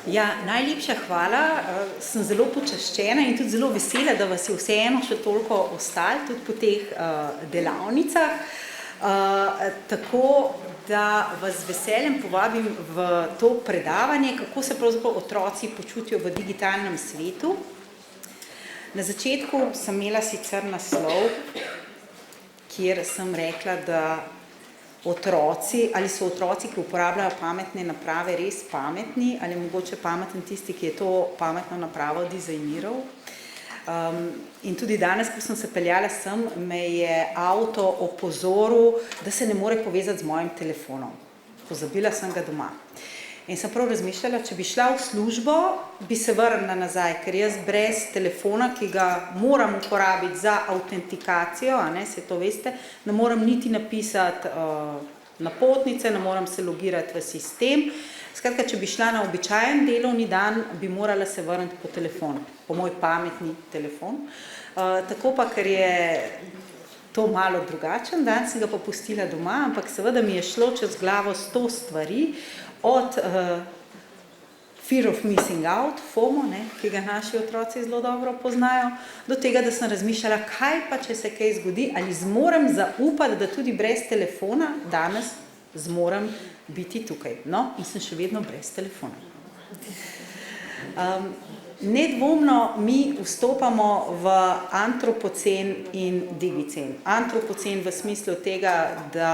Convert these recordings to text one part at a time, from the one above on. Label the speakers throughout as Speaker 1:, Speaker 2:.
Speaker 1: Ja, najlepša hvala. Sem zelo počaščena in tudi zelo vesela, da vas je vseeno še toliko ostalo, tudi po teh delavnicah. Tako da vas z veseljem povabim v to predavanje, kako se pravzaprav otroci počutijo v digitalnem svetu. Na začetku sem imela sicer naslov, kjer sem rekla, da ali so otroci, ki uporabljajo pametne naprave, res pametni, ali mogoče pameten tisti, ki je to pametno napravo dizajniral. In tudi danes, ko sem se peljala sem, me je avto opozoril, da se ne more povezati z mojim telefonom. Pozabila sem ga doma. In sem prav razmišljala, če bi šla v službo, bi se vrnila nazaj, ker jaz brez telefona, ki ga moram uporabiti za avtentikacijo, se to veste, ne moram niti napisati napotnice, ne moram se logirati v sistem. Skratka, če bi šla na običajen delovni dan, bi morala se vrniti po telefon, po moj pametni telefon. Tako pa, ker je to malo drugačen dan, sem ga pa pustila doma, ampak seveda mi je šlo čez glavo 100 stvari, od fear of missing out, FOMO, ki ga naši otroci zelo dobro poznajo, do tega, da sem razmišljala, kaj pa, če se kaj zgodi, ali zmorem zaupati, da tudi brez telefona danes zmorem biti tukaj. No, in sem še vedno brez telefona. Nedvomno mi vstopamo v antropocen in digicen. Antropocen v smislu tega, da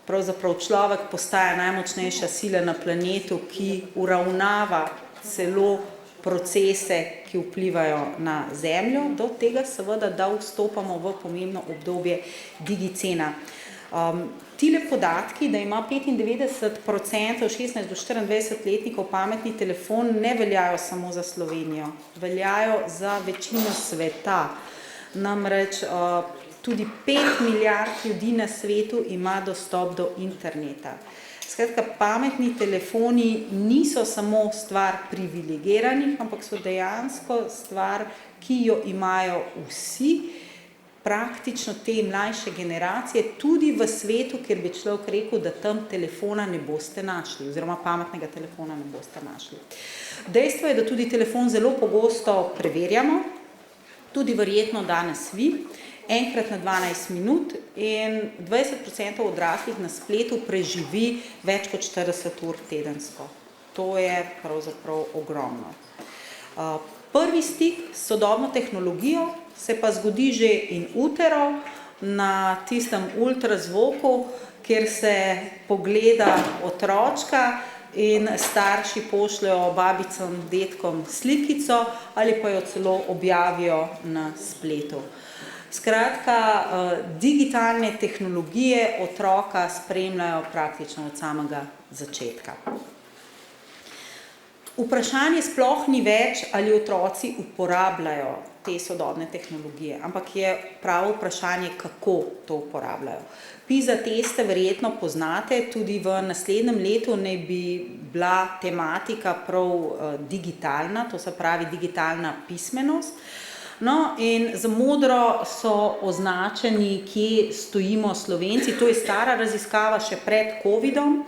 Speaker 1: pravzaprav človek postaja najmočnejša sila na planetu, ki uravnava celo procese, ki vplivajo na Zemljo, do tega seveda, da vstopamo v pomembno obdobje digicena. Tile podatki, da ima 95% 16 do 24 letnikov pametni telefon, ne veljajo samo za Slovenijo, veljajo za večino sveta. Namreč tudi 5 milijard ljudi na svetu ima dostop do interneta. Skratka, pametni telefoni niso samo stvar privilegiranih, ampak so dejansko stvar, ki jo imajo vsi, praktično te mlajše generacije, tudi v svetu, kjer bi človek rekel, da tam telefona ne boste našli, oziroma pametnega telefona ne boste našli. Dejstvo je, da tudi telefon zelo pogosto preverjamo, tudi verjetno danes vi, enkrat na 12 minut in 20% odraslih na spletu preživi več kot 40 ur tedensko. To je pravzaprav ogromno. Prvi stik s sodobno tehnologijo se pa zgodi že in utero na tistem ultrazvoku, kjer se pogleda otročka in starši pošljajo babicam, dedkom slikico ali pa jo celo objavijo na spletu. Skratka, digitalne tehnologije otroka spremljajo praktično od samega začetka. Vprašanje sploh ni več, ali otroci uporabljajo te sodobne tehnologije, ampak je pravo vprašanje, kako to uporabljajo. PISA teste verjetno poznate, tudi v naslednjem letu naj bi bila tematika prav digitalna, to se pravi digitalna pismenost. No, in z modro so označeni, kje stojimo Slovenci. To je stara raziskava še pred covidom,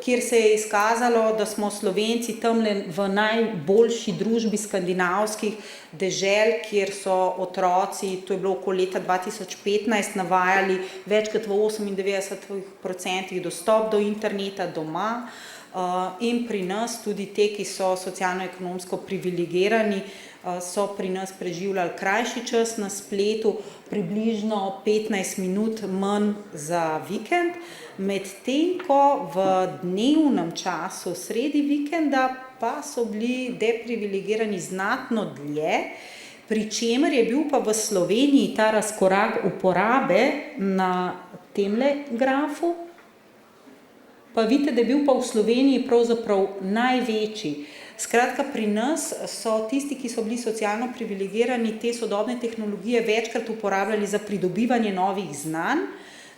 Speaker 1: kjer se je izkazalo, da smo Slovenci tamle v najboljši družbi skandinavskih dežel, kjer so otroci, to je bilo okoli leta 2015, navajali več kot v 98% dostop do interneta doma. In pri nas tudi te, ki so socialno-ekonomsko privilegirani, so pri nas preživljali krajši čas na spletu, približno 15 minut manj za vikend, medtem ko v dnevnem času sredi vikenda pa so bili deprivilegirani znatno dlje, pri čemer je bil pa v Sloveniji ta razkorak uporabe na temle grafu, pa vidite, da je bil pa v Sloveniji pravzaprav največji. Skratka, pri nas so tisti, ki so bili socialno privilegirani, te sodobne tehnologije večkrat uporabljali za pridobivanje novih znanj,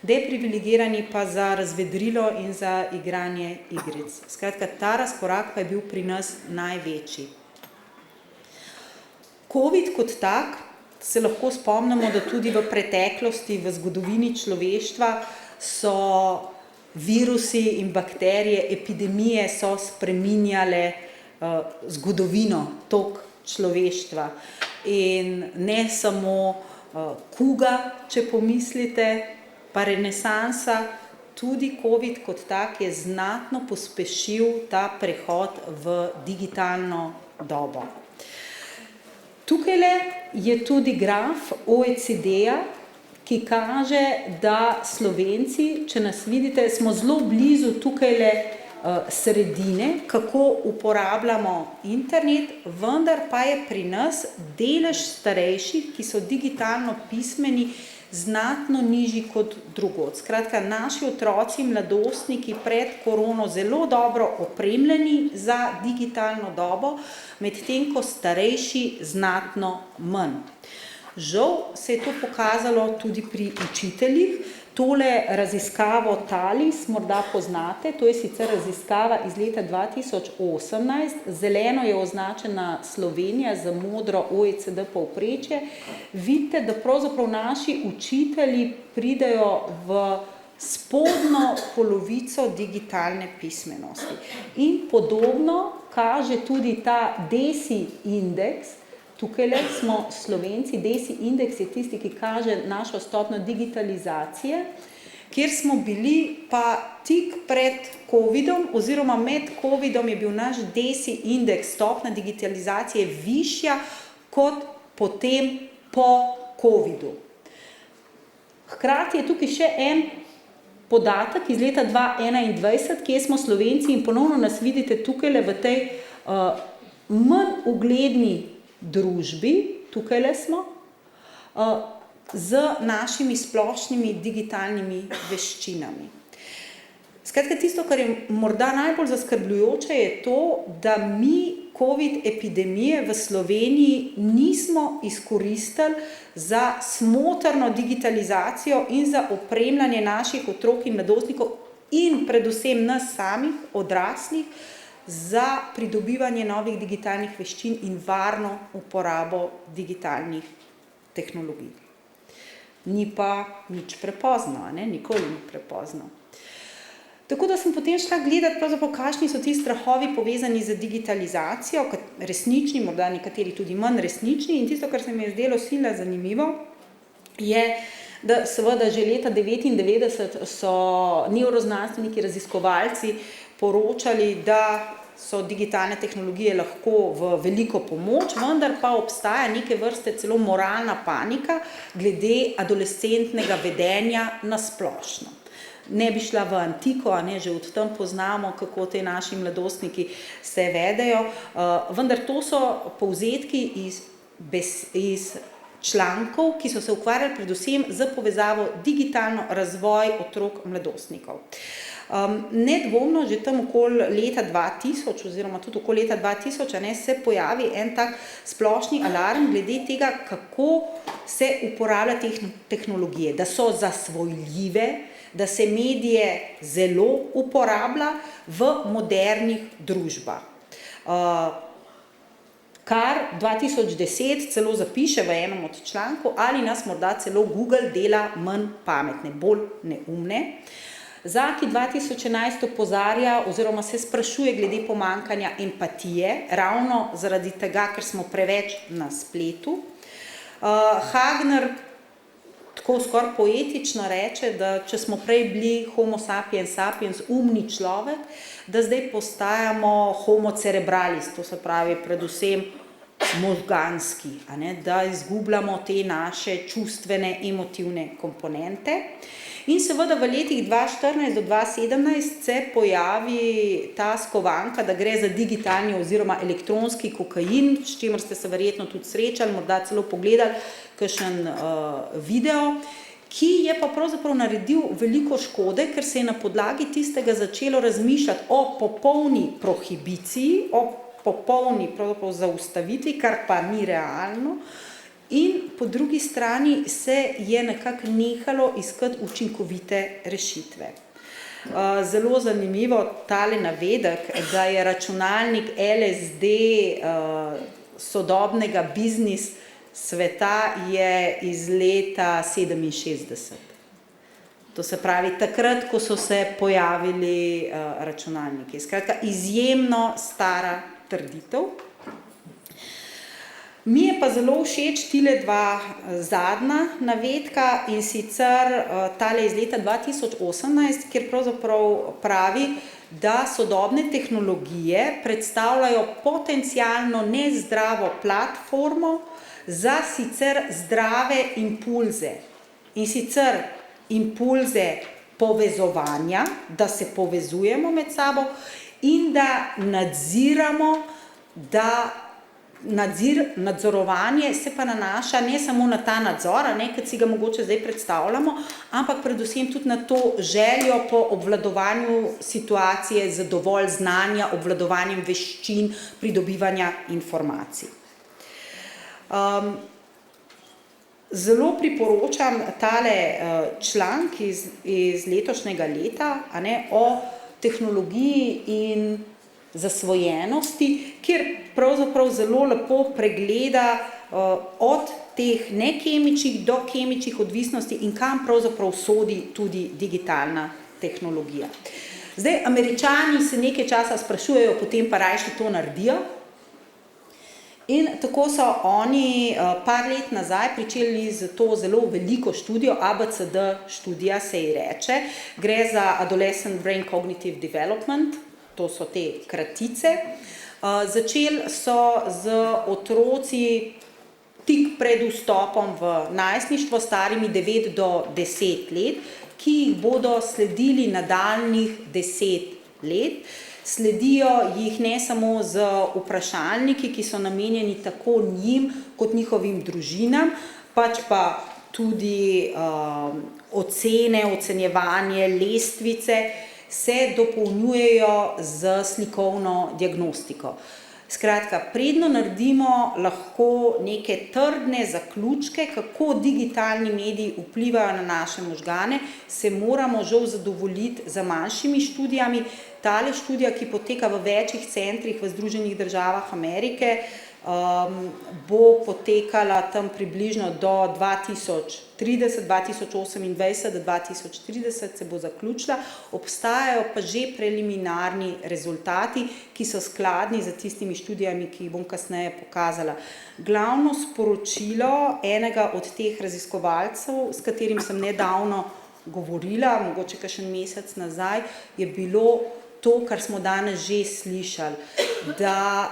Speaker 1: deprivilegirani pa za razvedrilo in za igranje igric. Skratka, ta razkorak pa je bil pri nas največji. Covid kot tak, se lahko spomnimo, da tudi v preteklosti, v zgodovini človeštva so virusi in bakterije, epidemije so spreminjale zgodovino tok človeštva. In ne samo kuga, če pomislite, pa renesansa, tudi COVID kot tak je znatno pospešil ta prehod v digitalno dobo. Tukajle je tudi graf OECD-ja, ki kaže, da Slovenci, če nas vidite, smo zelo blizu tukajle sredine, kako uporabljamo internet, vendar pa je pri nas delež starejših, ki so digitalno pismeni, znatno nižji kot drugod. Skratka, naši otroci, mladostniki pred korono zelo dobro opremljeni za digitalno dobo, medtem ko starejši znatno manj. Žal se je to pokazalo tudi pri učiteljih. Tole raziskavo TALIS morda poznate, to je sicer raziskava iz leta 2018, zeleno je označena Slovenija, za modro OECD povprečje. Vidite, da pravzaprav naši učitelji pridejo v spodnjo polovico digitalne pismenosti. In podobno kaže tudi ta DESI indeks. Tukajle smo Slovenci, DESI indeks je tisti, ki kaže našo stopnjo digitalizacije, kjer smo bili pa tik pred COVID-om oziroma med COVID-om je bil naš DESI indeks, stopnja digitalizacije višja kot potem po COVID-u. Hkrati je tukaj še en podatek iz leta 2021, kjer smo Slovenci in ponovno nas vidite tukajle v tej manj ugledni družbi, tukajle smo, z našimi splošnimi digitalnimi veščinami. Skratka, tisto, kar je morda najbolj zaskrbljujoče, je to, da mi COVID epidemije v Sloveniji nismo izkoristili za smotrno digitalizacijo in za opremljanje naših otrok in mladostnikov in predvsem nas samih, odraslih, za pridobivanje novih digitalnih veščin in varno uporabo digitalnih tehnologij. Ni pa nič prepozno, nikoli ni prepozno. Tako da sem potem šla gledati, kakšni so ti strahovi povezani z digitalizacijo, resnični, morda nekateri tudi manj resnični, in tisto, kar se mi je zdelo silno zanimivo, je, da seveda že leta 1999 so nevroznanstveniki, raziskovalci poročali, da so digitalne tehnologije lahko v veliko pomoč, vendar pa obstaja neke vrste celo moralna panika glede adolescentnega vedenja na splošno. Ne bi šla v antiko, že od tam poznamo, kako te naši mladostniki se vedejo, vendar to so povzetki iz člankov, ki so se ukvarjali predvsem z povezavo digitalno razvoj otrok mladostnikov. Nedvomno že tam okoli leta 2000 oziroma tudi okoli leta 2000 se pojavi en tak splošni alarm glede tega, kako se uporablja tehnologije, da so zasvojljive, da se medije zelo uporablja v modernih družbah. Kar 2010 celo zapiše v enem od člankov, ali nas morda celo Google dela manj pametne, bolj neumne. Zaki 2011 opozarja oziroma se sprašuje glede pomanjkanja empatije, ravno zaradi tega, ker smo preveč na spletu. Hagner tako skoraj poetično reče, da če smo prej bili homo sapiens sapiens, umni človek, da zdaj postajamo homo cerebralis, to se pravi predvsem možganski, da izgubljamo te naše čustvene, emotivne komponente. In seveda v letih 2014 do 2017 se pojavi ta skovanka, da gre za digitalni oziroma elektronski kokain, s čimer ste se verjetno tudi srečali, morda celo pogledali kakšen video, ki je pa pravzaprav naredil veliko škode, ker se je na podlagi tistega začelo razmišljati o popolni prohibiciji, o popolni pravzaprav zaustavitvi, kar pa ni realno. In po drugi strani se je nekako nehalo iskati učinkovite rešitve. Zelo zanimivo tale navedek, da je računalnik LSD sodobnega biznis sveta je iz leta 67. To se pravi takrat, ko so se pojavili računalniki. Skratka, izjemno stara trditev. Mi je pa zelo všeč tile dva zadnja navedka, in sicer tale iz leta 2018, kjer pravzaprav pravi, da sodobne tehnologije predstavljajo potencialno nezdravo platformo za sicer zdrave impulze. In sicer impulze povezovanja, da se povezujemo med sabo in da nadziramo, nadzorovanje se pa nanaša ne samo na ta nadzor, kot si ga mogoče zdaj predstavljamo, ampak predvsem tudi na to željo po obvladovanju situacije z dovolj znanja, obvladovanjem veščin, pridobivanja informacij. Zelo priporočam tale članek iz letošnjega leta, o tehnologiji in zasvojenosti, kjer pravzaprav zelo lepo pregleda od teh nekemičnih do kemičnih odvisnosti in kam pravzaprav sodi tudi digitalna tehnologija. Zdaj, Američani se nekaj časa sprašujejo, potem pa rajši to naredijo. In tako so oni par let nazaj pričeli z to zelo veliko študijo, ABCD študija se ji reče, gre za Adolescent Brain Cognitive Development, to so te kratice. Začeli so z otroci tik pred vstopom v najstništvo, starimi 9 do 10 let, ki jih bodo sledili nadaljnjih 10 let. Sledijo jih ne samo z vprašalniki, ki so namenjeni tako njim kot njihovim družinam, pač pa tudi ocene, ocenjevanje, lestvice se dopolnjujejo z slikovno diagnostiko. Skratka, predno naredimo lahko neke trdne zaključke, kako digitalni mediji vplivajo na naše možgane, se moramo žal zadovoljiti z manjšimi študijami. Tale študija, ki poteka v večjih centrih v Združenih državah Amerike, bo potekala tam približno do 2030, 2028 do 2030 se bo zaključila. Obstajajo pa že preliminarni rezultati, ki so skladni z tistimi študijami, ki jih bom kasneje pokazala. Glavno sporočilo enega od teh raziskovalcev, s katerim sem nedavno govorila, mogoče kakšen mesec nazaj, je bilo to, kar smo danes že slišali, da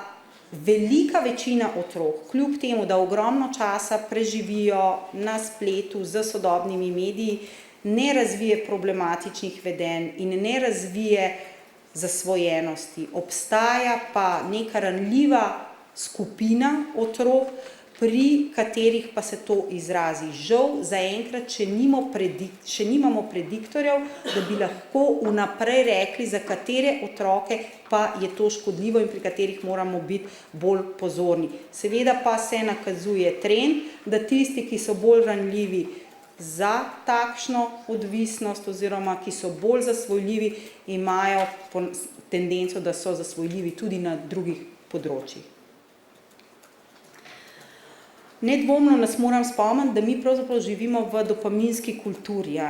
Speaker 1: velika večina otrok, kljub temu, da ogromno časa preživijo na spletu z sodobnimi mediji, ne razvije problematičnih vedenj in ne razvije zasvojenosti. Obstaja pa neka ranljiva skupina otrok, pri katerih pa se to izrazi. Žal, zaenkrat še nimamo prediktorjev, da bi lahko vnaprej rekli, za katere otroke pa je to škodljivo in pri katerih moramo biti bolj pozorni. Seveda pa se nakazuje trend, da tisti, ki so bolj ranljivi za takšno odvisnost oziroma ki so bolj zasvojljivi, imajo tendenco, da so zasvojljivi tudi na drugih področjih. Nedvomno nas moram spomniti, da mi pravzaprav živimo v dopaminski kulturi.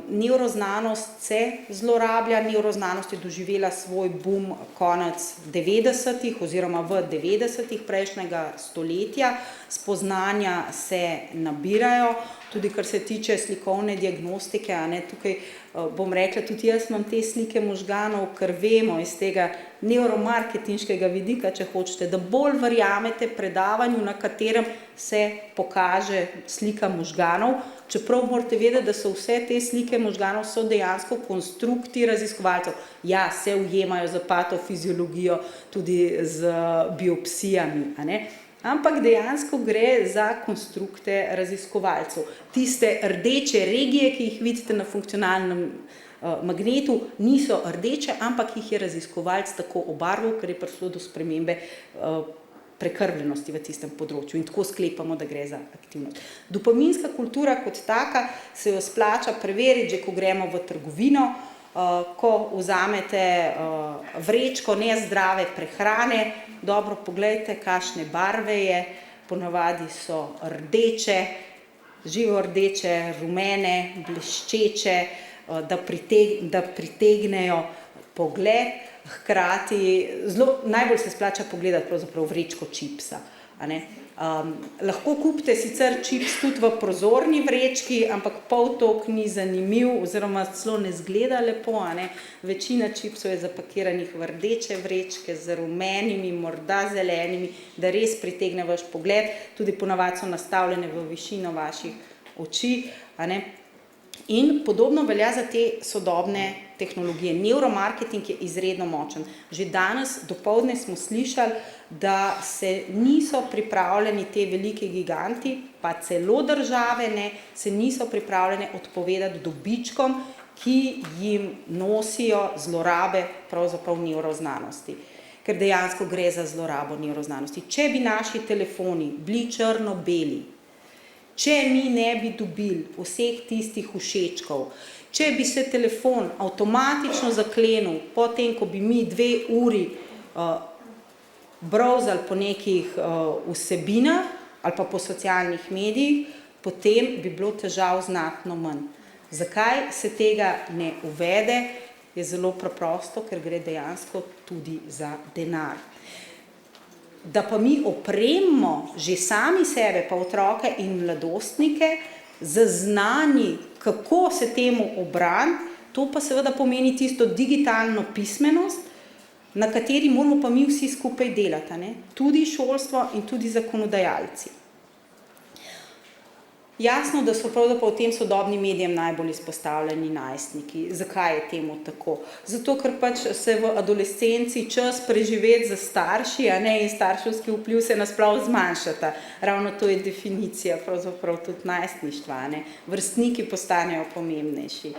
Speaker 1: Nevroznanost se zlorablja, nevroznanost je doživela svoj boom konec 90-ih oziroma v 90-ih prejšnjega stoletja. Spoznanja se nabirajo, tudi kar se tiče slikovne diagnostike, tukaj bom rekla, tudi jaz imam te slike možganov, ker vemo iz tega nevromarketinškega vidika, če hočete, da bolj verjamete predavanju, na katerem se pokaže slika možganov, čeprav morate vedeti, da so vse te slike možganov so dejansko konstrukti raziskovalcev. Ja, se ujemajo z patofiziologijo, tudi z biopsijami, ampak dejansko gre za konstrukte raziskovalcev. Tiste rdeče regije, ki jih vidite na funkcionalnem magnetu, niso rdeče, ampak jih je raziskovalec tako obarval, ker je prišlo do spremembe prekrvljenosti v tistem področju in tako sklepamo, da gre za aktivnost. Dopaminska kultura kot taka se jo splača preveriti, že ko gremo v trgovino, ko vzamete vrečko nezdrave prehrane, dobro poglejte, kakšne barve je, ponavadi so rdeče, živo rdeče, rumene, bleščeče, da pritegnejo pogled. hkrati najbolj se splača pogledati pravzaprav vrečko čipsa. Lahko kupite sicer čips tudi v prozorni vrečki, ampak pol toliko ni zanimiv oziroma celo ne zgleda lepo. Večina čipsov je zapakiranih v rdeče vrečke z rumenimi, morda zelenimi, da res pritegne vaš pogled. Tudi ponavadi so nastavljene v višino vaših oči. In podobno velja za te sodobne tehnologije. Neuromarketing je izredno močen. Že danes dopoldne smo slišali, da se niso pripravljeni te velike giganti, pa celo države se niso pripravljene odpovedati dobičkom, ki jim nosijo zlorabe pravzaprav nevroznanosti. Ker dejansko gre za zlorabo nevroznanosti. Če bi naši telefoni bili črno-beli, če mi ne bi dobili vseh tistih všečkov, če bi se telefon avtomatično zaklenil, potem, ko bi mi 2 uri browsali po nekih vsebinah ali pa po socialnih medijih, potem bi bilo težav znatno manj. Zakaj se tega ne uvede, je zelo preprosto, ker gre dejansko tudi za denar. Da pa mi opremimo že sami sebe, pa otroke in mladostnike, z znanji, kako se temu obraniti, to pa seveda pomeni tisto digitalno pismenost, na kateri moramo pa mi vsi skupaj delati, tudi šolstvo in tudi zakonodajalci. Jasno, da so pravzaprav v tem sodobnim medijem najbolj izpostavljeni najstniki. Zakaj je temu tako? Zato, ker pač se v adolescenci čas preživeti za starši, in starševski vpliv se nasploh zmanjšata. Ravno to je definicija pravzaprav tudi najstništva. Vrstniki postanejo pomembnejši.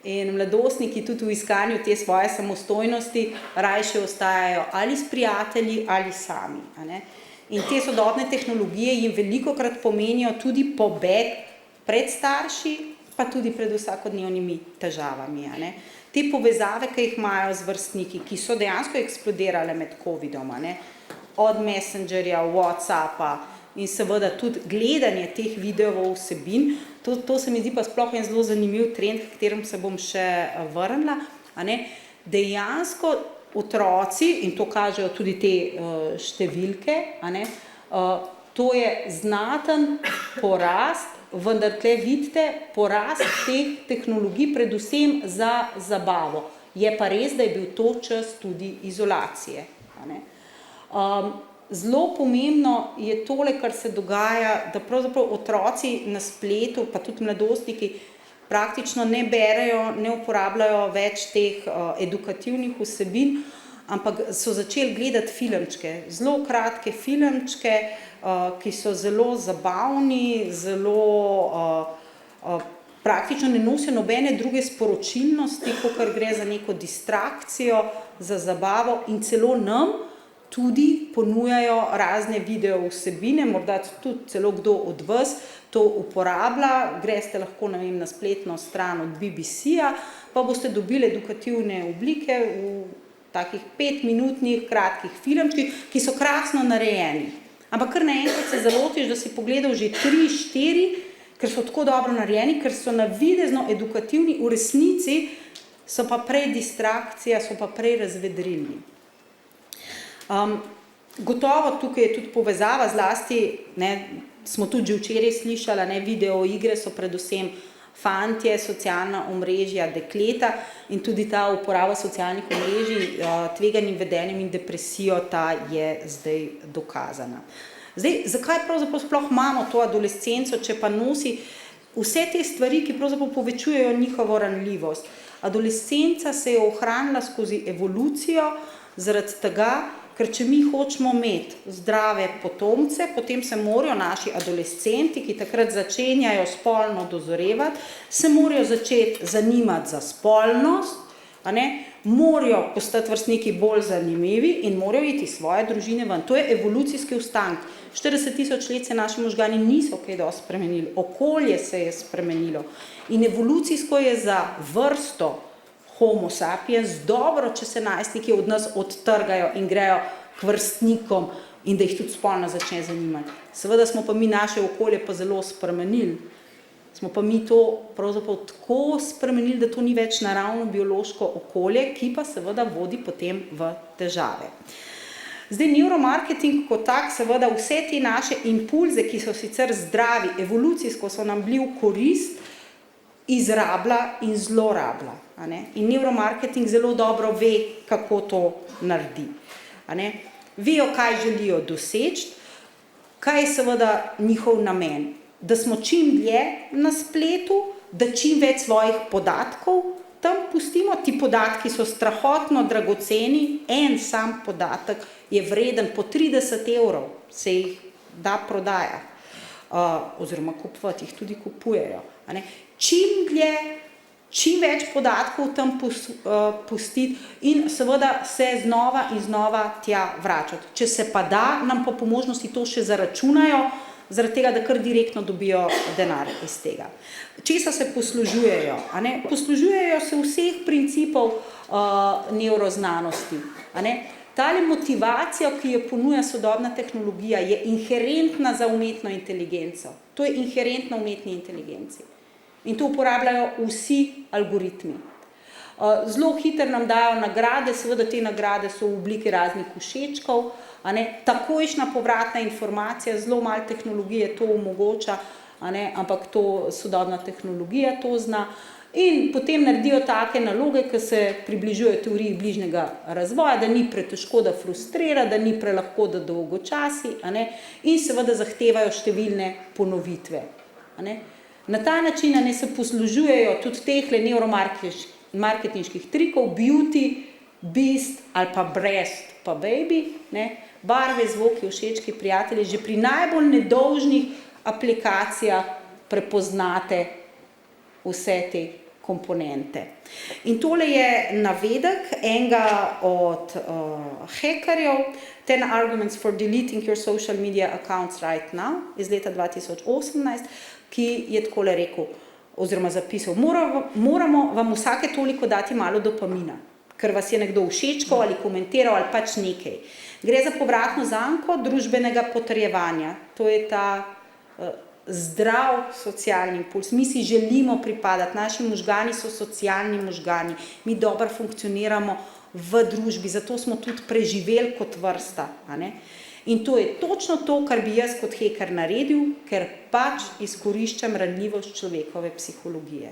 Speaker 1: In mladostniki tudi v iskanju te svoje samostojnosti rajše ostajajo ali s prijatelji ali sami. In te sodobne tehnologije jim velikokrat pomenijo tudi pobeg pred starši, pa tudi pred vsakodnevnimi težavami. Te povezave, ki jih imajo z vrstniki, ki so dejansko eksplodirale med covidom, od Messengerja, WhatsAppa in seveda tudi gledanje teh videov vsebin, to se mi zdi pa sploh en zelo zanimiv trend, k katerem se bom še vrnila. Dejansko otroci, in to kažejo tudi te številke, to je znaten porast, vendar tle vidite porast teh tehnologij predvsem za zabavo. Je pa res, da je bil to čas tudi izolacije. Zelo pomembno je tole, kar se dogaja, da pravzaprav otroci na spletu, pa tudi mladostniki, praktično ne berejo, ne uporabljajo več teh edukativnih vsebin, ampak so začeli gledati filmčke, zelo kratke filmčke, ki so zelo zabavni, zelo praktično ne nosijo nobene druge sporočilnosti, kakor gre za neko distrakcijo, za zabavo in celo nam tudi ponujajo razne video vsebine, morda tudi celo kdo od vas to uporablja, greste lahko na spletno stran od BBC-ja, pa boste dobili edukativne oblike v takih 5-minutnih kratkih filmčkih, ki so krasno narejeni. Ampak kar naenkrat se zalotiš, da si pogledal že 3-4, ker so tako dobro narejeni, ker so navidezno edukativni, v resnici so pa prej distrakcija, so pa prej razvedrilni. Gotovo tukaj je tudi povezava, zlasti, smo tudi že včeraj slišali, video igre so predvsem fantje, socialna omrežja, dekleta in tudi ta uporaba socialnih omrežij, tveganim vedenjem in depresijo, ta je zdaj dokazana. Zdaj, zakaj pravzaprav sploh imamo to adolescenco, če pa nosi vse te stvari, ki pravzaprav povečujejo njihovo ranljivost? Adolescenca se je ohranila skozi evolucijo zaradi tega, ker če mi hočemo imeti zdrave potomce, potem se morajo naši adolescenti, ki takrat začenjajo spolno dozorevati, se morajo začeti zanimati za spolnost, morajo postati vrstniki bolj zanimivi in morajo iti svoje družine ven. To je evolucijski ustank. 40 000 let se naši možgani niso kaj dosti spremenili, okolje se je spremenilo in evolucijsko je za vrsto Homo sapiens dobro, če se najstniki od nas odtrgajo in grejo k vrstnikom in da jih tudi spolno začne zanimati. Seveda smo pa mi naše okolje pa zelo spremenili. Smo pa mi to pravzaprav tako spremenili, da to ni več naravno biološko okolje, ki pa seveda vodi potem v težave. Zdaj, neuromarketing kot tak, seveda vse te naše impulze, ki so sicer zdravi, evolucijsko so nam bili v korist, izrablja in zlorablja. In neuromarketing zelo dobro ve, kako to naredi. Vejo, kaj želijo doseči, kaj je seveda njihov namen. Da smo čim dlje na spletu, da čim več svojih podatkov tam pustimo. Ti podatki so strahotno dragoceni, en sam podatek je vreden po 30 €, se jih da prodajati, oziroma kupovati, jih tudi kupujejo. Čim dlje, čim več podatkov tam pustiti in seveda se znova in znova tja vračati. Če se pa da, nam pa po možnosti to še zaračunajo, zaradi tega, da kar direktno dobijo denar iz tega. Česa se poslužujejo? Poslužujejo se vseh principov nevroznanosti. Tale motivacija, ki jo ponuja sodobna tehnologija, je inherentna za umetno inteligenco. To je inherentna umetni inteligenci. In to uporabljajo vsi algoritmi. Zelo hitro nam dajo nagrade, seveda te nagrade so v obliki raznih všečkov, takojšnja povratna informacija, zelo malo tehnologije to omogoča, ampak to sodobna tehnologija to zna. In potem naredijo take naloge, ki se približujejo teoriji bližnjega razvoja, da ni pretežko, da frustrira, da ni prelahko, da dolgočasi, in seveda zahtevajo številne ponovitve. Na ta način se poslužujejo tudi tehle neuromarketinških trikov, beauty, beast ali pa breast pa baby, barve, zvoki, všečki, prijatelji, že pri najbolj nedolžnih aplikacijah prepoznate vse te komponente. In tole je navedek enega od hekerjev, 10 arguments for deleting your social media accounts right now, iz leta 2018, ki je takole rekel, oziroma zapisal, moramo vam vsake toliko dati malo dopamina, ker vas je nekdo všečkal ali komentiral ali pač nekaj. Gre za povratno zanko družbenega potrjevanja. To je ta zdrav socialni impuls. Mi si želimo pripadati, naši možgani so socialni možgani, mi dobro funkcioniramo v družbi, zato smo tudi preživeli kot vrsta. In to je točno to, kar bi jaz kot heker naredil, ker pač izkoriščam ranljivost človekove psihologije.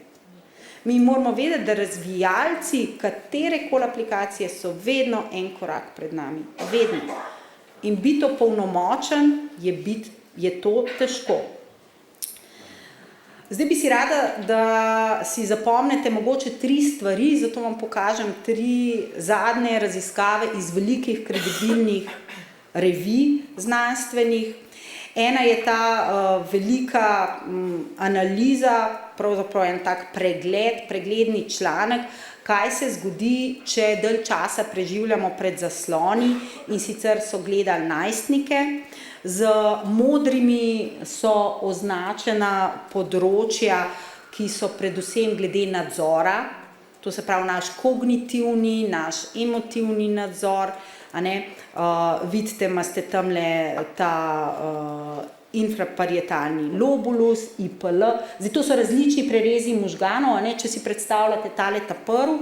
Speaker 1: Mi moramo vedeti, da razvijalci katerekoli aplikacije so vedno en korak pred nami. Vedno. In biti opolnomočen je to težko. Zdaj bi si rada, da si zapomnite mogoče 3 stvari, zato vam pokažem 3 zadnje raziskave iz velikih kredibilnih revij znanstvenih. Ena je ta velika analiza, pravzaprav en tak pregledni članek, kaj se zgodi, če dalj časa preživljamo pred zasloni, in sicer so gledali najstnike. Z modrimi so označena področja, ki so predvsem glede nadzora, to se pravi naš kognitivni, naš emotivni nadzor. Vidite, imate tamle ta infraparietalni lobulus, IPL. Zdaj, to so različni prerezi možganov, če si predstavljate tale taprv.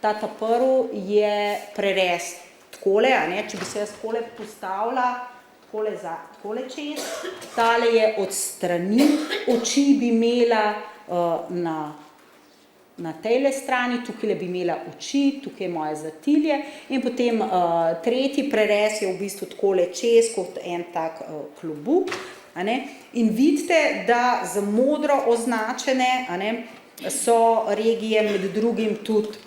Speaker 1: Ta taprv je prerez takole, če bi se jaz takole postavila, takole čez, tale je od strani, oči bi imela na tejle strani, tukaj bi imela oči, tukaj je moje zatilje, in potem tretji prerez je v bistvu takole čez, kot en tak klobuk. In vidite, da z modro označene so regije med drugim tudi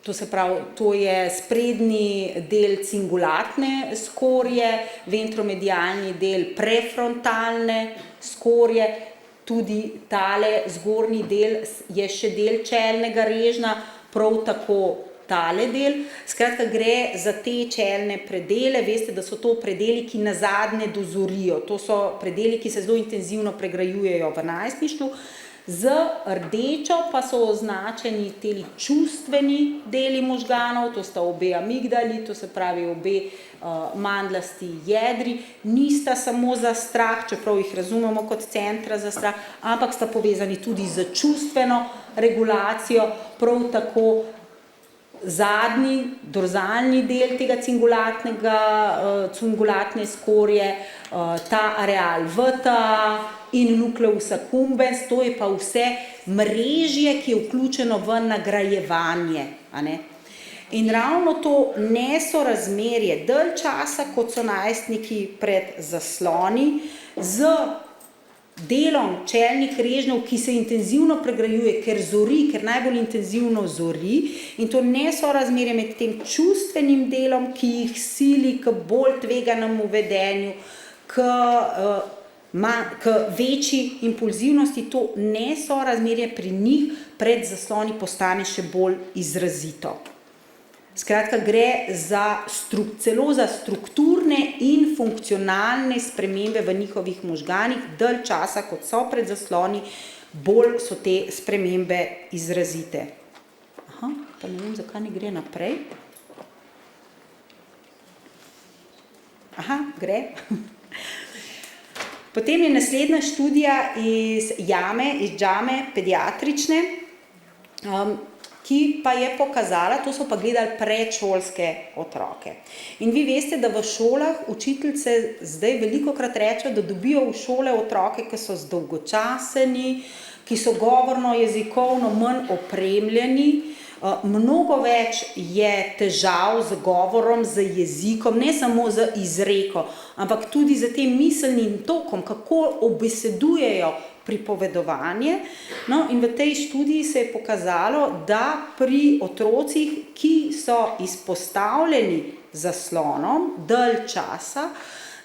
Speaker 1: to se pravi, to je sprednji del cingulatne skorje, ventromedialni del prefrontalne skorje, tudi tale zgornji del je še del čelnega režnja, prav tako tale del. Skratka, gre za te čelne predele, veste, da so to predeli, ki nazadnje dozorijo. To so predeli, ki se zelo intenzivno pregrajujejo v najstništvu. Z rdečo pa so označeni teli čustveni deli možganov, to sta obe amigdali, to se pravi obe mandlasti jedri, nista samo za strah, čeprav jih razumemo kot centra za strah, ampak sta povezani tudi z čustveno regulacijo, prav tako zadnji, dorzalni del tega cingulatne skorje, ta areal vta in nucleus accumbens, to je pa vse mrežje, ki je vključeno v nagrajevanje, a ne. In ravno to nesorazmerje dalj časa, kot so najstniki pred zasloni, z delom čelnih režnjev, ki se intenzivno pregrajuje, ker zori, ker najbolj intenzivno zori, in to nesorazmerje med tem čustvenim delom, ki jih sili k bolj tveganemu vedenju, k večji impulzivnosti, to nesorazmerje pri njih pred zasloni postane še bolj izrazito. Skratka, gre celo za strukturne in funkcionalne spremembe v njihovih možganih, dalj časa, kot so pred zasloni, bolj so te spremembe izrazite. Aha, pa ne vem, zakaj ne gre naprej. Aha, gre. Potem je naslednja študija iz džame pediatrične, ki pa je pokazala, to so pa gledali predšolske otroke. In vi veste, da v šolah učiteljice zdaj velikokrat rečejo, da dobijo v šole otroke, ki so zdolgočaseni, ki so govorno jezikovno manj opremljeni, mnogo več je težav z govorom, z jezikom, ne samo z izreko, ampak tudi z tem miselnim tokom, kako obesedujejo pripovedovanje. No, in v tej študiji se je pokazalo, da pri otrocih, ki so izpostavljeni zaslonom dalj časa,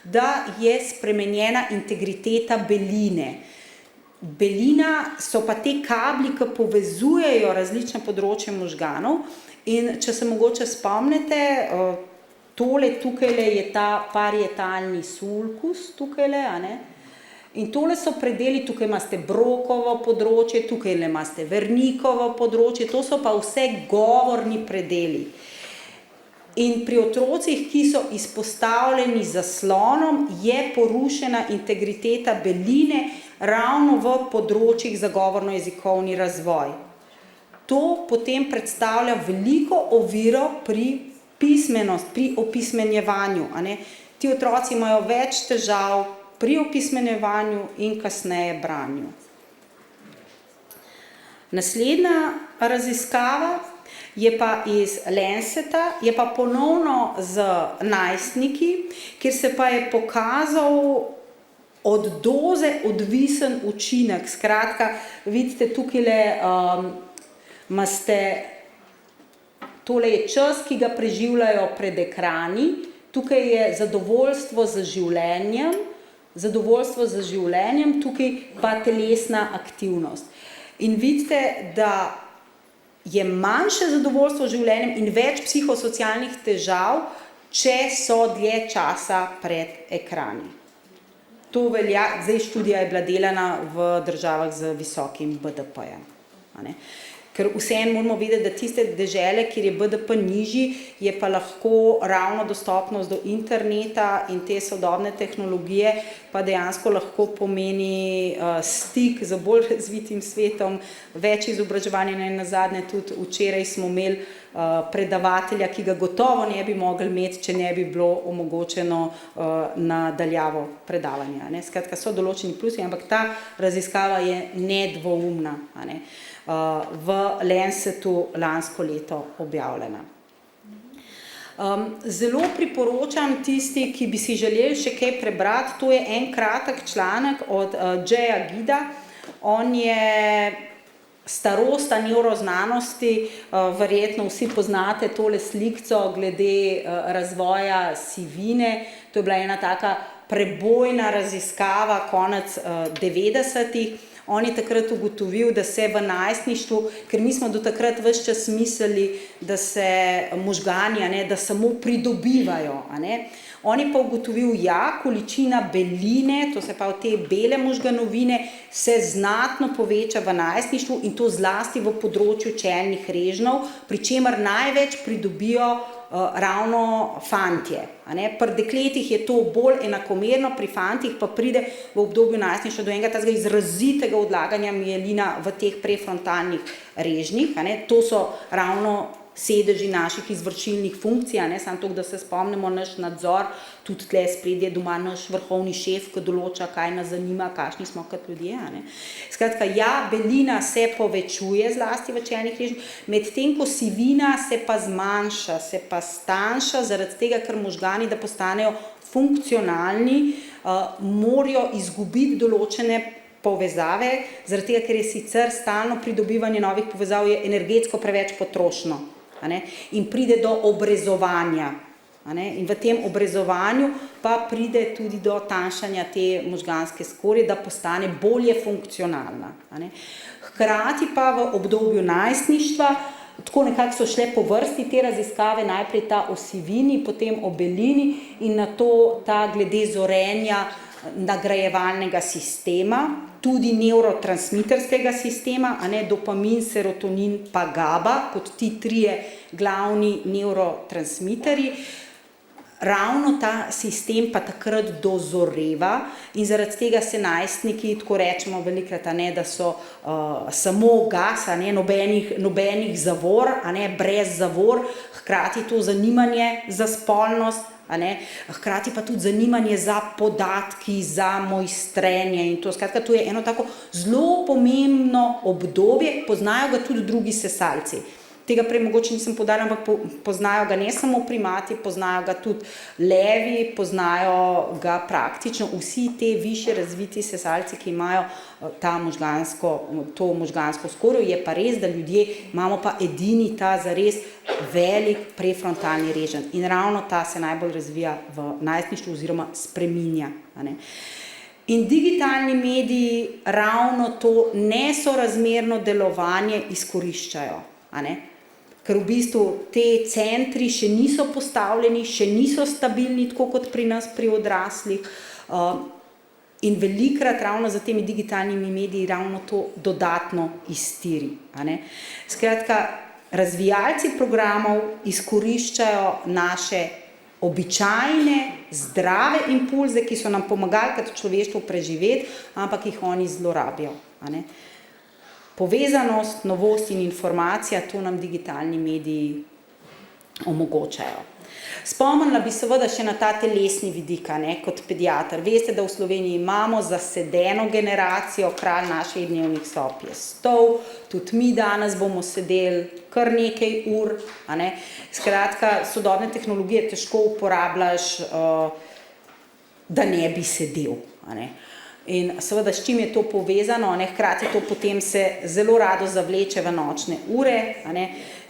Speaker 1: da je spremenjena integriteta beline. Belina so pa te kabli, ki povezujejo različne področje možganov, in če se mogoče spomnite, tole tukajle je ta parietalni sulcus, tukajle, a ne? In tole so predeli, tukaj imate Brokovo področje, tukaj imate Vernikovo področje, to so pa vse govorni predeli. In pri otrocih, ki so izpostavljeni zaslonom, je porušena integriteta beline ravno v področjih za govorno-jezikovni razvoj. To potem predstavlja veliko oviro pri pismenosti, pri opismenjevanju, a ne. Ti otroci imajo več težav pri opismenjevanju in kasneje branju. Naslednja raziskava je pa iz Lanceta, je pa ponovno z najstniki, kjer se pa je pokazal od doze odvisen učinek. Skratka, vidite tukajle, tole je čas, ki ga preživljajo pred ekrani, tukaj je zadovoljstvo z življenjem, tukaj pa telesna aktivnost. In vidite, da je manjše zadovoljstvo z življenjem in več psihosocialnih težav, če so dlje časa pred ekrani. To velja, zdaj študija je bila delana v državah z visokim BDP-jem, a ne. Ker vseeno moramo vedeti, da tiste dežele, kjer je BDP nižji, je pa lahko ravno dostopnost do interneta in te sodobne tehnologije pa dejansko lahko pomeni stik z bolj razvitim svetom, več izobraževanja. Nazadnje tudi včeraj smo imeli predavatelja, ki ga gotovo ne bi mogli imeti, če ne bi bilo omogočeno na daljavo predavanja, ne. Skratka, so določeni plusi, ampak ta raziskava je nedvoumna, a ne. V Lancetu lansko leto objavljena. Zelo priporočam tisti, ki bi si želeli še kaj prebrati, to je en kratek članek od Jaya Gida. On je starosta nevroznanosti, verjetno vsi poznate tole slikco glede razvoja sivine, to je bila ena taka prebojna raziskava konec 90-ih. On je takrat ugotovil, da se v najstništvu, ker mi smo do takrat ves čas mislili, da se možgani, da samo pridobivajo. On je pa ugotovil, količina beline, to se pa te bele možganovine, se znatno poveča v najstništvu in to zlasti v področju čelnih režnjev, pri čemer največ pridobijo ravno fantje. Pri dekletih je to bolj enakomerno, pri fantih pa pride v obdobju najstništva do enega tazga izrazitega odlaganja mielina v teh prefrontalnih režnjih. To so ravno sedeži naših izvršilnih funkcij, samo to, da se spomnimo naš nadzor, tudi tle spredje doma naš vrhovni šef, ki določa, kaj nas zanima, kakšni smo kot ljudje. Skratka, belina se povečuje zlasti v čelnih režnjih, medtem ko sivina se pa zmanjša, se pa stanjša, zaradi tega, ker možgani, da postanejo funkcionalni, morajo izgubiti določene povezave, zaradi tega, ker je sicer stalno pridobivanje novih povezav je energetsko preveč potrošno. In pride do obrezovanja. In v tem obrezovanju pa pride tudi do tanjšanja te možganske skorje, da postane bolje funkcionalna. Hkrati pa v obdobju najstništva, tako nekako so šle po vrsti te raziskave, najprej ta o sivini, potem o belini in nato ta glede zorenja nagrajevalnega sistema, tudi nevrotransmiterskega sistema, dopamin, serotonin pa GABA, kot ti trije glavni nevrotransmiterji. Ravno ta sistem pa takrat dozoreva in zaradi tega se najstniki, tako rečemo velikrat, da so samo gas, nobenih zavor, brez zavor, hkrati to zanimanje za spolnost, hkrati pa tudi zanimanje za podatki, za mojstrenje in to. Skratka, to je eno tako zelo pomembno obdobje, poznajo ga tudi drugi sesalci. Tega prej mogoče nisem poudarila, ampak poznajo ga ne samo primati, poznajo ga tudi levi, poznajo ga praktično vsi te višje razviti sesalci, ki imajo to možgansko skorjo. Je pa res, da ljudje imamo pa edini ta zares velik prefrontalni reženj in ravno ta se najbolj razvija v najstništvu oziroma spreminja. In digitalni mediji ravno to nesorazmerno delovanje izkoriščajo. Ker v bistvu te centri še niso postavljeni, še niso stabilni, tako kot pri nas, pri odraslih. In velikrat ravno za temi digitalnimi mediji ravno to dodatno iztiri. Skratka, razvijalci programov izkoriščajo naše običajne, zdrave impulze, ki so nam pomagali kot človeštvo preživeti, ampak jih oni zlorabijo. Povezanost, novost in informacija, to nam digitalni mediji omogočajo. Spomnila bi seveda še na ta telesni vidik, kot pediater. Veste, da v Sloveniji imamo zasedeno generacijo, kralj naših dnevnih sob je stol, tudi mi danes bomo sedeli kar nekaj ur. Skratka, sodobne tehnologije težko uporabljaš, da ne bi sedel. In seveda, s čim je to povezano, hkrati to potem se zelo rado zavleče v nočne ure.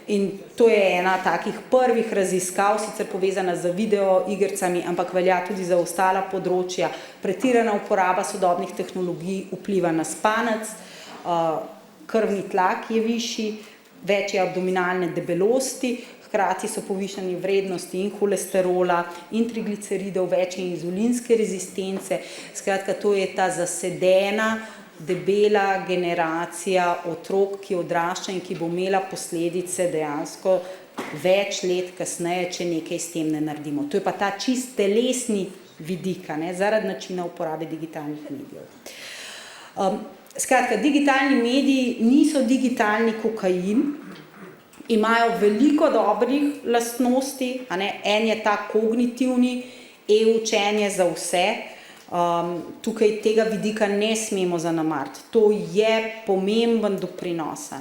Speaker 1: In to je ena takih prvih raziskav, sicer povezana z videoigricami, ampak velja tudi za ostala področja. Pretirana uporaba sodobnih tehnologij vpliva na spanec, krvni tlak je višji, več je abdominalne debelosti, hkrati so povišane vrednosti in holesterola, in trigliceridov, več je inzulinske rezistence. Skratka, to je ta zasedena, debela generacija otrok, ki odrašča in ki bo imela posledice dejansko več let kasneje, če nekaj s tem ne naredimo. To je pa ta čist telesni vidik, zaradi načina uporabe digitalnih medijev. Skratka, digitalni mediji niso digitalni kokain, imajo veliko dobrih lastnosti, en je ta kognitivni, e-učenje za vse, tukaj tega vidika ne smemo zanemariti, to je pomemben doprinos.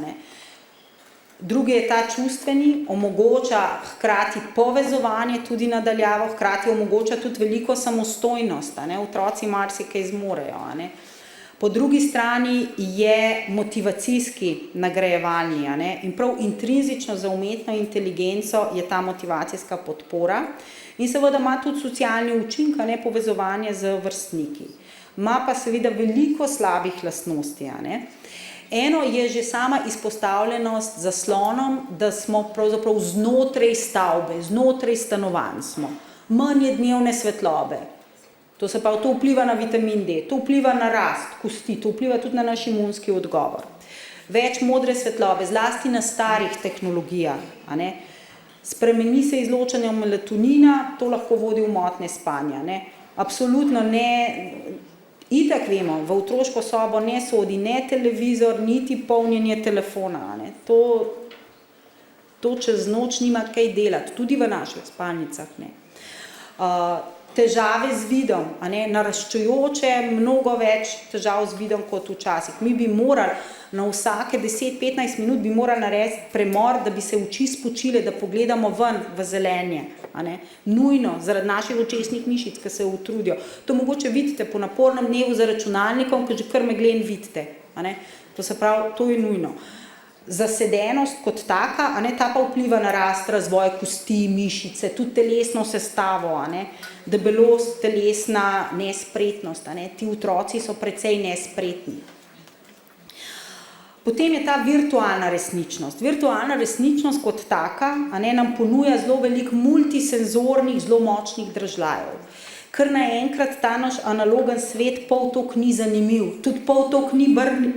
Speaker 1: Drugi je ta čustveni, omogoča hkrati povezovanje tudi nadaljavo, hkrati omogoča tudi veliko samostojnost, otroci marsikaj zmorejo. Po drugi strani je motivacijski nagrajevalni in prav intrinzično za umetno inteligenco je ta motivacijska podpora in seveda ima tudi socialni učinek, povezovanje z vrstniki. ima pa seveda veliko slabih lastnosti, a ne. Eno je že sama izpostavljenost zaslonom, da smo pravzaprav znotraj stavbe, znotraj stanovanj smo. Manj je dnevne svetlobe. To se pravi, to vpliva na vitamin D, to vpliva na rast kosti, to vpliva tudi na naš imunski odgovor. Več modre svetlobe, zlasti na starih tehnologijah, a ne. Spremeni se izločanje melatonina, to lahko vodi v motnje spanja, ne. Absolutno ne, itak vemo, v otroško sobo ne sodi ne televizor, niti polnjenje telefona, a ne. To čez noč nima kaj delati, tudi v naših spalnicah, ne. Težave z vidom, a ne, naraščujoče, mnogo več težav z vidom kot včasih. Mi bi morali na vsake 10-15 minut bi morali narediti premor, da bi se oči spočile, da pogledamo ven v zelenje, a ne. Nujno, zaradi naših očesnih mišic, ki se utrudijo. To mogoče vidite po napornem dnevu za računalnikom, ko že kar meglen vidite, a ne. To se pravi, to je nujno. Zasedenost kot taka, a ne, ta pa vpliva na rast, razvoj kosti, mišice, tudi telesno sestavo, a ne, debelost, telesna nespretnost, a ne, ti otroci so precej nespretni. Potem je ta virtualna resničnost. Virtualna resničnost kot taka, a ne, nam ponuja zelo veliko multisenzornih, zelo močnih dražljajev. Ker naenkrat ta naš analogen svet pol toliko ni zanimiv, tudi pol toliko ni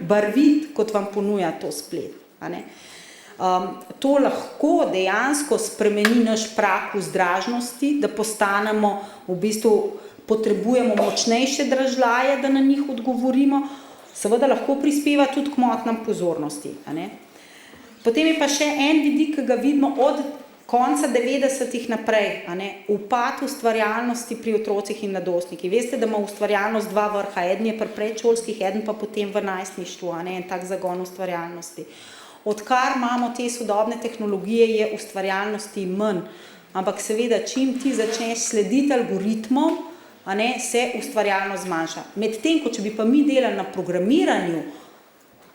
Speaker 1: barvit, kot vam ponuja to splet. To lahko dejansko spremeni naš prag vzdražnosti, da postanemo, v bistvu potrebujemo močnejše dražljaje, da na njih odgovorimo, seveda lahko prispeva tudi k motnjam pozornosti, a ne. Potem je pa še en vidik, ki ga vidimo od konca 90-ih naprej, a ne, upad ustvarjalnosti pri otrocih in mladostnikih. Veste, da ima ustvarjalnost dva vrha, eden je pri predšolskih, eden pa potem v najstništvu, a ne, en tak zagon ustvarjalnosti. Odkar imamo te sodobne tehnologije, je ustvarjalnosti manj, ampak seveda, čim ti začneš slediti algoritmom, a ne, se ustvarjalnost zmanjša. Medtem, ko če bi pa mi delali na programiranju,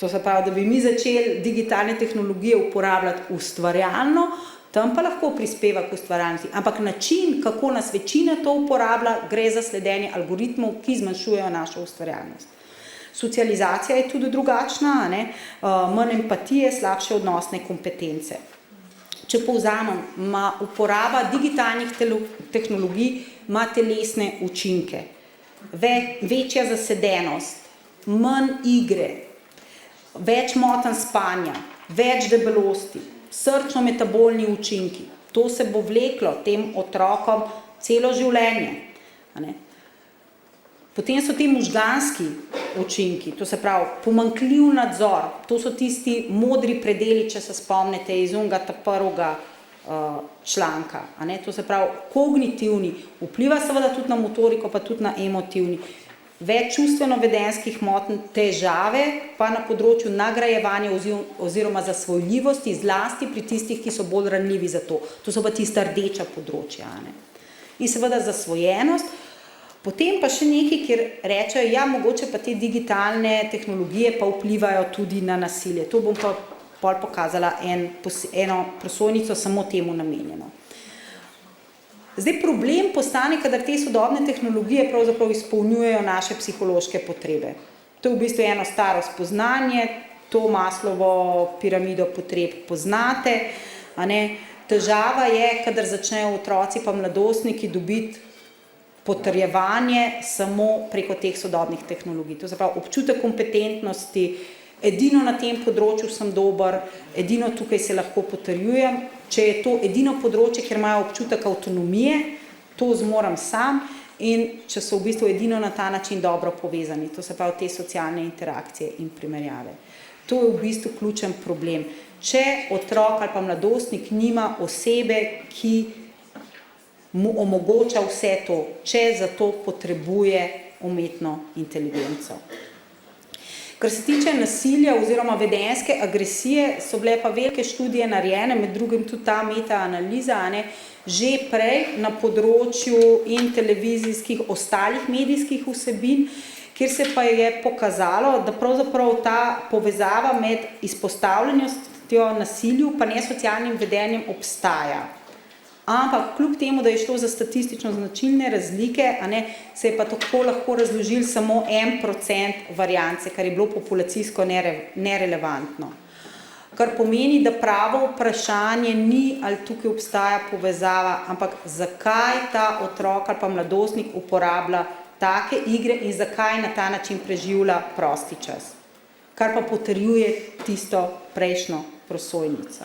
Speaker 1: to se pravi, da bi mi začeli digitalne tehnologije uporabljati ustvarjalno, tam pa lahko prispeva k ustvarjalnosti. Ampak način, kako nas večina to uporablja, gre za sledenje algoritmov, ki zmanjšujejo našo ustvarjalnost. Socializacija je tudi drugačna, a ne, manj empatije, slabše odnosne kompetence. Če povzamem, uporaba digitalnih tehnologij ima telesne učinke. Večja zasedenost, manj igre, več motenj spanja, več debelosti, srčno-metabolni učinki. To se bo vleklo tem otrokom celo življenje, a ne. Potem so ti možganski učinki, to se pravi pomanjkljiv nadzor, to so tisti modri predeli, če se spomnite iz onega prvega članka, a ne, to se pravi kognitivni, vpliva seveda tudi na motoriko, pa tudi na emotivni, več čustveno-vedenjskih motenj, težave pa na področju nagrajevanja oziroma zasvojljivosti, zlasti pri tistih, ki so bolj ranljivi za to. To so pa tista rdeča področja, a ne. In seveda zasvojenost. Potem pa še nekaj, kjer rečejo, ja, mogoče pa te digitalne tehnologije pa vplivajo tudi na nasilje. To bom pa pol pokazala eno prosojnico samo temu namenjeno. Zdaj problem postane, kadar te sodobne tehnologije pravzaprav izpolnjujejo naše psihološke potrebe. To je v bistvu eno staro spoznanje, to Maslovo piramido potreb poznate, a ne. Težava je, kadar začnejo otroci pa mladostniki dobiti potrjevanje samo preko teh sodobnih tehnologij. To se pravi občutek kompetentnosti, edino na tem področju sem dober, edino tukaj se lahko potrjujem. Če je to edino področje, kjer imajo občutek avtonomije, to zmorem sam in če so v bistvu edino na ta način dobro povezani, to se pravi te socialne interakcije in primerjave. To je v bistvu ključen problem. Če otrok ali pa mladostnik nima osebe, ki mu omogoča vse to, če za to potrebuje umetno inteligenco. Kar se tiče nasilja oziroma vedenjske agresije, so bile pa velike študije narejene, med drugim tudi ta metaanaliza, a ne, že prej na področju in televizijskih, ostalih medijskih vsebin, kjer se pa je pokazalo, da pravzaprav ta povezava med izpostavljenostjo nasilju pa nesocialnim vedenjem obstaja. ampak kljub temu, da je šlo za statistično značilne razlike, se je pa tako lahko razložil samo 1% variance, kar je bilo populacijsko nerelevantno. Kar pomeni, da pravo vprašanje ni, ali tukaj obstaja povezava, ampak zakaj ta otrok ali pa mladostnik uporablja take igre in zakaj na ta način preživlja prosti čas. Kar pa potrjuje tisto prejšnjo prosojnico.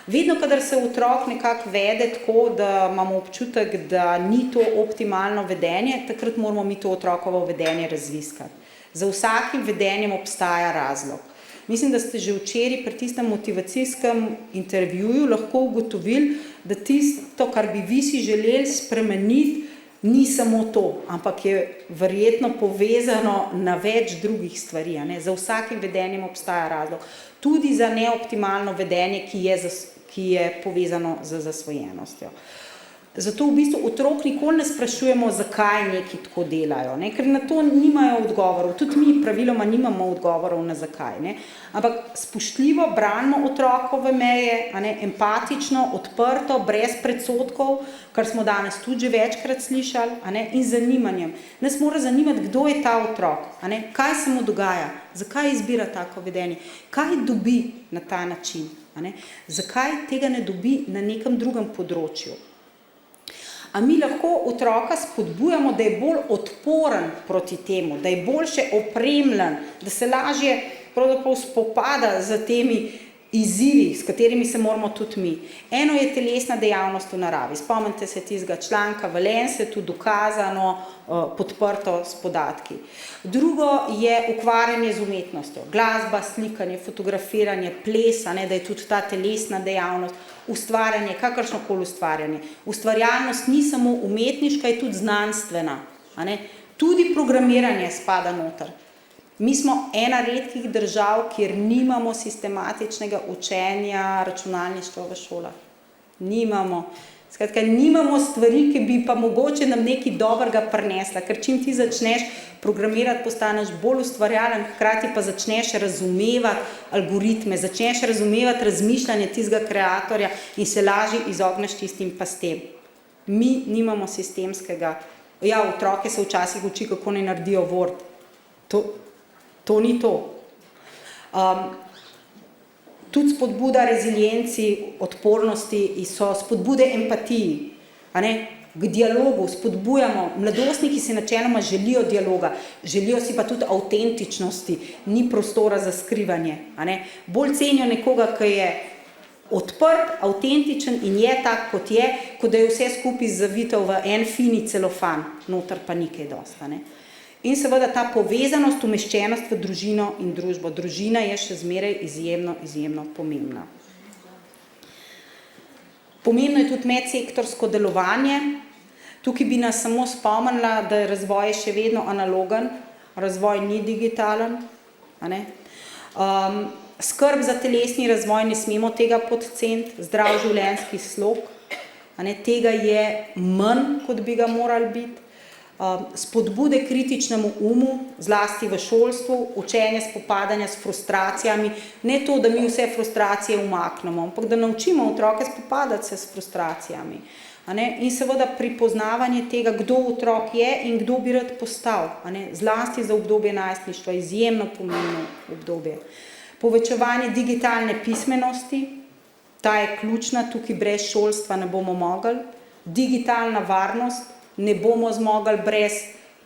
Speaker 1: Vedno, kadar se otrok nekako vede tako, da imamo občutek, da ni to optimalno vedenje, takrat moramo mi to otrokovo vedenje razviskati. Za vsakim vedenjem obstaja razlog. Mislim, da ste že včeraj pri tistem motivacijskem intervjuju lahko ugotovili, da tisto, kar bi vi si želeli spremeniti, ni samo to, ampak je verjetno povezano na več drugih stvari. Za vsakim vedenjem obstaja razlog. Tudi za neoptimalno vedenje, ki je povezano z zasvojenostjo. Zato v bistvu otrok nikoli ne sprašujemo, zakaj neki tako delajo, ker na to nimajo odgovorov. Tudi mi praviloma nimamo odgovorov na zakaj. Ampak spoštljivo branimo otrokove meje, empatično, odprto, brez predsodkov, kar smo danes tudi že večkrat slišali, in zanimanjem. Nas mora zanimati, kdo je ta otrok, kaj se mu dogaja, zakaj izbira tako vedenje, kaj dobi na ta način, zakaj tega ne dobi na nekem drugem področju. A mi lahko otroka spodbujamo, da je bolj odporen proti temu, da je boljše opremljen, da se lažje pravzaprav spopada z temi izzivi, s katerimi se moramo tudi mi. Eno je telesna dejavnost v naravi. Spomnite se tistega članka v Lancetu, dokazano, podprto s podatki. Drugo je ukvarjanje z umetnostjo. Glasba, slikanje, fotografiranje, ples, da je tudi ta telesna dejavnost, ustvarjanje, kakršnokoli ustvarjanje. Ustvarjalnost ni samo umetniška, je tudi znanstvena. Tudi programiranje spada noter. Mi smo ena redkih držav, kjer nimamo sistematičnega učenja računalništva v šolah. Nimamo. Skratka, nimamo stvari, ki bi pa mogoče nam nekaj dobrega prinesla, ker čim ti začneš programirati, postaneš bolj ustvarjalen, hkrati pa začneš razumevati algoritme, začneš razumevati razmišljanje tistega kreatorja in se lažje izogneš tistim pastem. Mi nimamo sistemskega. Ja, otroke se včasih uči, kako naj naredijo Word. To ni to. Tudi spodbuda rezilienci, odpornosti so spodbude empatiji, k dialogu spodbujamo. Mladostniki si načeloma želijo dialoga, želijo si pa tudi avtentičnosti, ni prostora za skrivanje. Bolj cenijo nekoga, ki je odprt, avtentičen in je tak, kot je, kot da je vse skupaj zavito v en fini celofan, noter pa ni kaj dosti. In seveda ta povezanost, umeščenost v družino in družbo. Družina je še zmeraj izjemno pomembna. Pomembno je tudi medsektorsko delovanje. Tukaj bi nas samo spomnila, da je razvoj še vedno analogen, razvoj ni digitalen. Skrb za telesni razvoj, ne smemo tega podceniti, zdrav življenjski slog. Tega je manj, kot bi ga morali biti. Spodbude kritičnemu umu, zlasti v šolstvu, učenje spopadanja s frustracijami, ne to, da mi vse frustracije umaknemo, ampak da naučimo otroke spopadati se s frustracijami. In seveda pripoznavanje tega, kdo otrok je in kdo bi rad postal, zlasti za obdobje najstništva, izjemno pomembno obdobje. Povečevanje digitalne pismenosti, ta je ključna, tukaj brez šolstva ne bomo mogli. Digitalna varnost, ne bomo zmogli brez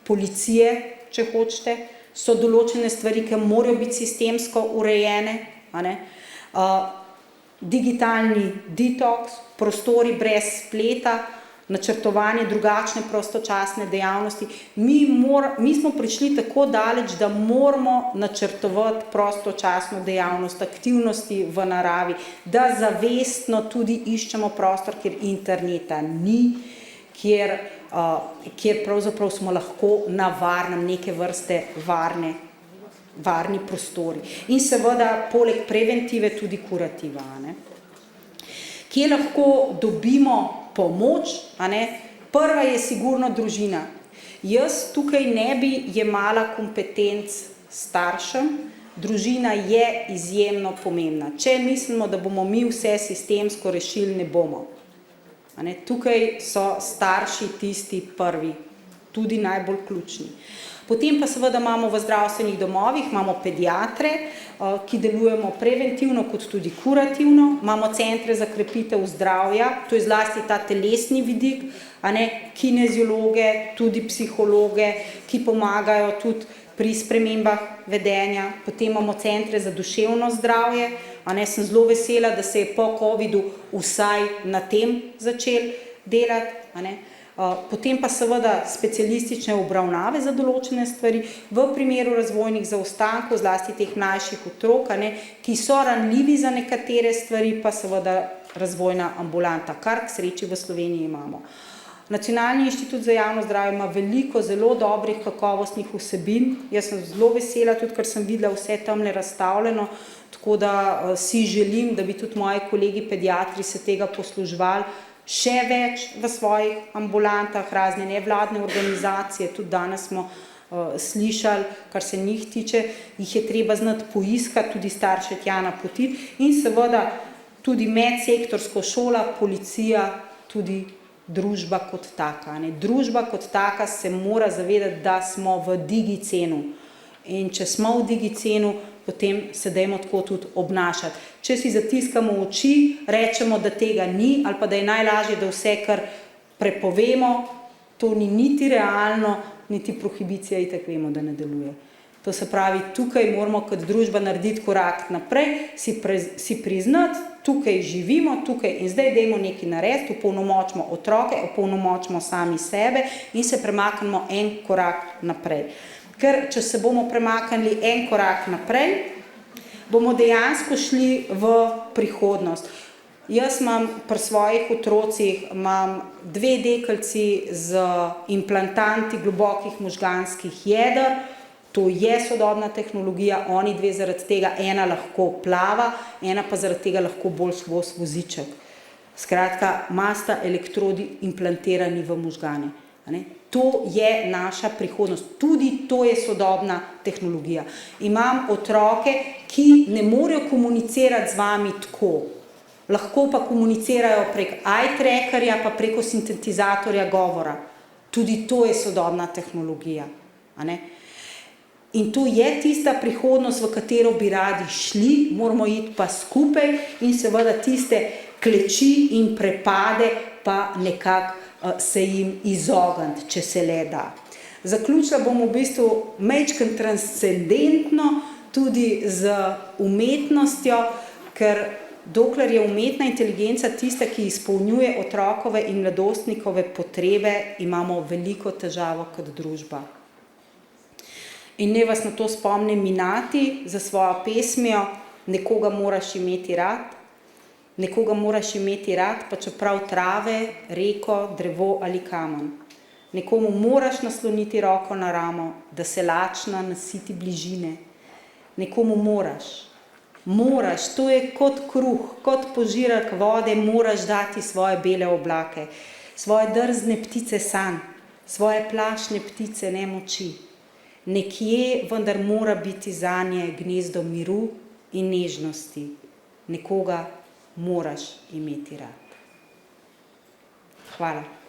Speaker 1: policije, če hočete, so določene stvari, ki morajo biti sistemsko urejene. Digitalni detoks, prostori brez spleta, načrtovanje drugačne prostočasne dejavnosti. Mi smo prišli tako daleč, da moramo načrtovati prostočasno dejavnost, aktivnosti v naravi, da zavestno tudi iščemo prostor, kjer interneta ni, kjer pravzaprav smo lahko na varnem, neke vrste varni prostori. In seveda, poleg preventive, tudi kurativa. Kje lahko dobimo pomoč? Prva je sigurno družina. Jaz tukaj ne bi jemala kompetenc staršem, družina je izjemno pomembna. Če mislimo, da bomo mi vse sistemsko rešili, ne bomo. Tukaj so starši tisti prvi, tudi najbolj ključni. Potem pa seveda imamo v zdravstvenih domovih, imamo pediatre, ki delujemo preventivno kot tudi kurativno, imamo centre za krepitev zdravja, to je zlasti ta telesni vidik, kineziologe, tudi psihologe, ki pomagajo tudi pri spremembah vedenja, potem imamo centre za duševno zdravje, sem zelo vesela, da se je po covidu vsaj na tem začel delati, potem pa seveda specialistične obravnave za določene stvari, v primeru razvojnih zaostankov, zlasti teh mlajših otrok, ki so ranljivi za nekatere stvari, pa seveda razvojna ambulanta, kar k sreči v Sloveniji imamo. Nacionalni inštitut za javno zdravje ima veliko zelo dobrih kakovostnih vsebin, jaz sem zelo vesela, tudi ker sem videla vse tamle razstavljeno, tako da si želim, da bi tudi moji kolegi pediatri se tega posluževali, še več v svojih ambulantah, razne nevladne organizacije, tudi danes smo slišali, kar se njih tiče, jih je treba znati poiskati, tudi starše tja napotiti in seveda tudi medsektorsko šola, policija, tudi družba kot taka. Družba kot taka se mora zavedati, da smo v digicenu in če smo v digicenu, potem se dajmo tako tudi obnašati. Če si zatiskamo oči, rečemo, da tega ni ali pa da je najlažje, da vse, kar prepovemo, to ni niti realno, niti prohibicija itak vemo, da ne deluje. To se pravi, tukaj moramo kot družba narediti korak naprej, si priznati, tukaj živimo, tukaj in zdaj dajmo nekaj narediti, opolnomočimo otroke, opolnomočimo sami sebe in se premaknemo en korak naprej. Ker če se bomo premaknili en korak naprej, bomo dejansko šli v prihodnost. Jaz imam pri svojih otrocih, imam 2 deklici z implantanti globokih možganskih jeder, to je sodobna tehnologija, oni 2 zaradi tega, ena lahko plava, ena pa zaradi tega lahko bolj vozi voziček. Skratka, imata elektrodi implantirani v možgane. To je naša prihodnost, tudi to je sodobna tehnologija. Imam otroke, ki ne morejo komunicirati z vami tako, lahko pa komunicirajo prek eye trackerja, pa preko sintetizatorja govora. Tudi to je sodobna tehnologija. In to je tista prihodnost, v katero bi radi šli, moramo iti pa skupaj in seveda tiste kleči in prepade pa nekako se jim izogniti, če se le da. Zaključila bom v bistvu majčkeno transcendentno tudi z umetnostjo, ker dokler je umetna inteligenca tista, ki izpolnjuje otrokove in mladostnikove potrebe, imamo veliko težavo kot družba. In naj vas na to spomni Minati za svojo pesmijo Nekoga moraš imeti rad. Nekoga moraš imeti rad, pa čeprav trave, reko, drevo ali kamen. Nekomu moraš nasloniti roko na ramo, da se lačna nasiti bližine. Nekomu moraš. Moraš, to je kot kruh, kot požirek vode, moraš dati svoje bele oblake, svoje drzne ptice sanj, svoje plašne ptice nemoči. Nekje vendar mora biti zanje gnezdo miru in nežnosti. Nekoga moraš imeti rad. Hvala.